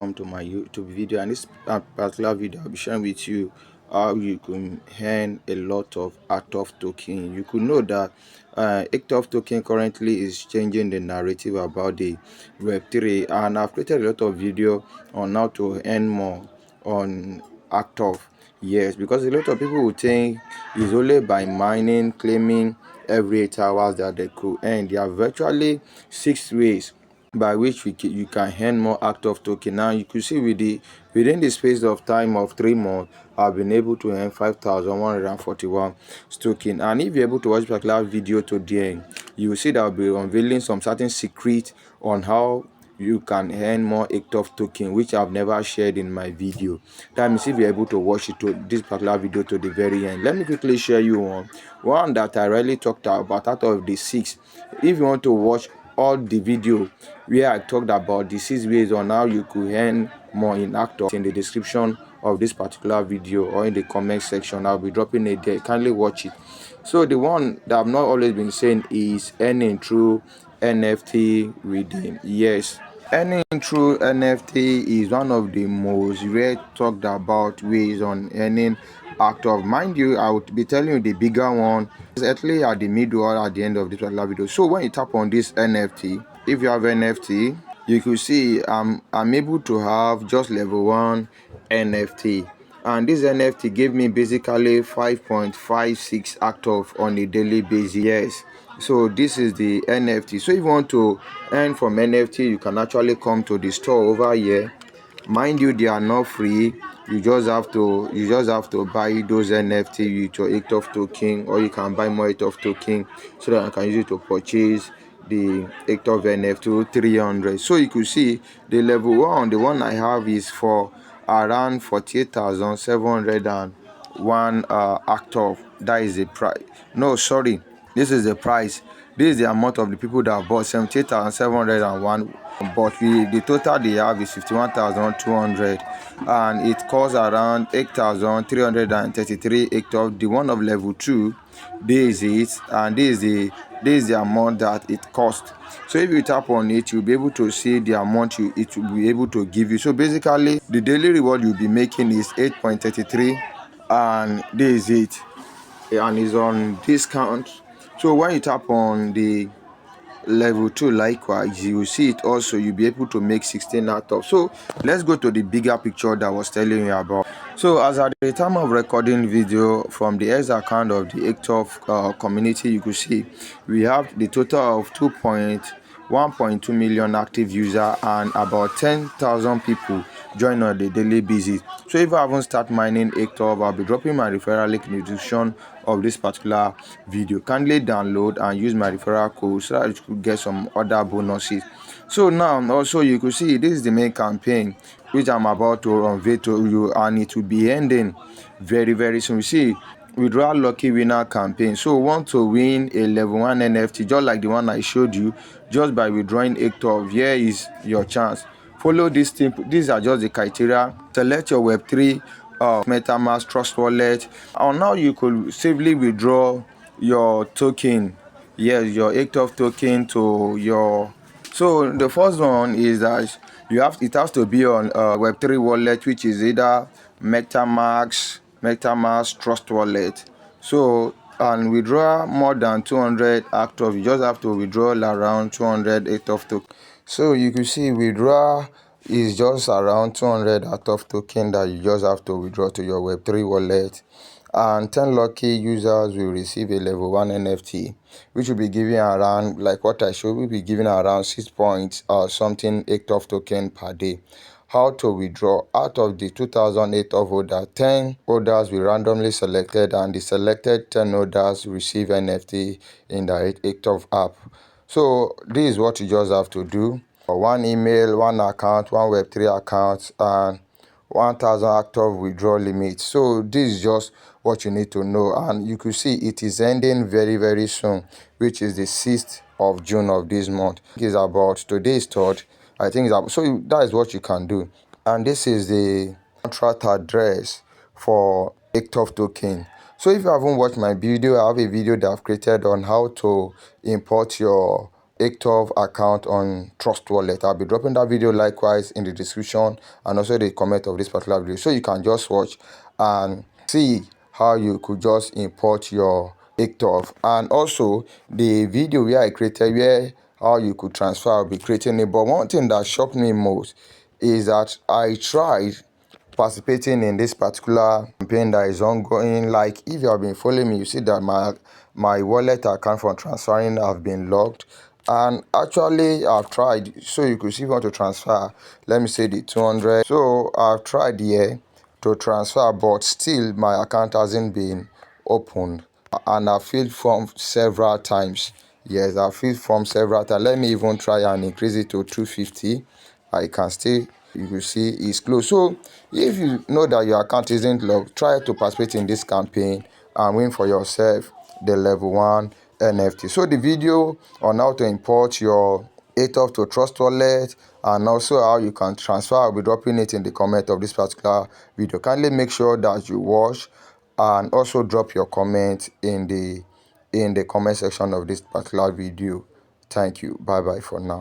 Welcome to my YouTube video, and this particular video I'll be sharing with you how you can earn a lot of ATOK token. You could know that ATOK token currently is changing the narrative about the Web3, and I've created a lot of video on how to earn more on ATOK. Yes, because a lot of people would think it's only by mining, claiming every 8 hours that they could earn. There are virtually 6 ways by which you can earn more ATOK token. Now you could see within the space of time of 3 months, I've been able to earn 5,141 token. And if you're able to watch this particular video to the end, you will see that I'll be unveiling some certain secret on how you can earn more ATOK token, which I've never shared in my video. That means if you're able to watch it to this particular video to the very end, let me quickly share you one that I really talked about out of the 6. If you want to watch all the video where I talked about the 6 ways on how you could earn more in ATOK, in the description of this particular video or in the comment section, I'll be dropping it there. Kindly watch it. So the one that I've not always been saying is earning through NFT redeem. Yes, earning through NFT is one of the most rare talked about ways on earning ATOK. Mind you, I would be telling you the bigger one is actually at the middle or at the end of this particular video. So when you tap on this NFT, if you have NFT, you could see I'm able to have just level 1 NFT, and this NFT gave me basically 5.56 ATOK on a daily basis. Yes, so this is the NFT. So if you want to earn from NFT, you can actually come to the store over here. Mind you, they are not free. You just have to buy those NFT with your ATOK token, or you can buy more ATOK token so that I can use it to purchase the ATOK NFT 300. So you could see the level 1, the one I have is for around 48,701 ATOK. That is the price. No, sorry, this is the price. This is the amount of the people that bought 78,701, but the total they have is 51,200, and it costs around 8,333 ATOK. The one of level 2, this is it, and this is the amount that it costs. So if you tap on it, you'll be able to see the amount it will be able to give you. So basically, the daily reward you'll be making is 8.33, and this is it, and is on discount. So when you tap on the level 2, likewise, you will see it also. You'll be able to make 16 ATOK. So let's go to the bigger picture that I was telling you about. So as at the time of recording video, from the X account of the ATOK community, you could see we have the total of 1.2 million active users and about 10,000 people join on the daily basis. So if I haven't started mining ATOK, I'll be dropping my referral link in the description of this particular video. Kindly download and use my referral code so that you could get some other bonuses. So now also you could see this is the main campaign which I'm about to unveil to you, and it will be ending very soon. You see, withdraw lucky winner campaign. So want to win a level 1 NFT just like the one I showed you, just by withdrawing ATOK. Here is your chance. Follow this thing. These are just the criteria. Select your Web3 MetaMask Trust Wallet, and now you could safely withdraw your token. Yes, your ATOK token to your. So the first one is that it has to be on Web3 wallet, which is either MetaMask Trust Wallet. So, and withdraw more than 200 ATOK. You just have to withdraw around 200 ATOK token. So you can see withdraw is just around 200 ATOK token that you just have to withdraw to your Web3 wallet, and 10 lucky users will receive a level 1 NFT, which will be giving around, like what I showed, will be giving around 6 points or something ATOK token per day. How to withdraw: out of the 2,008 of holders, 10 holders will randomly selected, and the selected 10 holders receive NFT in the ATOK app. So this is what you just have to do. One email, one account, one Web3 account, and 1,000 ATOK withdrawal limit. So this is just what you need to know, and you could see it is ending very soon, which is the 6th of June of this month. It's about today's third. I think it's about, so that is what you can do. And this is the contract address for ATOK token. So if you haven't watched my video, I have a video that I've created on how to import your ATOK account on Trust Wallet. I'll be dropping that video likewise in the description and also the comment of this particular video, so you can just watch and see how you could just import your ATOK. And also the video where I created where how you could transfer, I'll be creating it. But one thing that shocked me most is that I tried participating in this particular campaign that is ongoing. Like, if you have been following me, you see that my wallet account for transferring have been locked. And actually I've tried, so you could see if you want to transfer, let me say the 200. So I've tried here to transfer, but still my account hasn't been opened, and I filled form several times. Yes, I filled form several times. Let me even try and increase it to 250. I can still, you will see it's closed. So if you know that your account isn't locked, try to participate in this campaign and win for yourself the level 1 NFT. So the video on how to import your ATOK to Trust Wallet and also how you can transfer, I'll be dropping it in the comment of this particular video. Kindly make sure that you watch and also drop your comment in the comment section of this particular video. Thank you. Bye bye for now.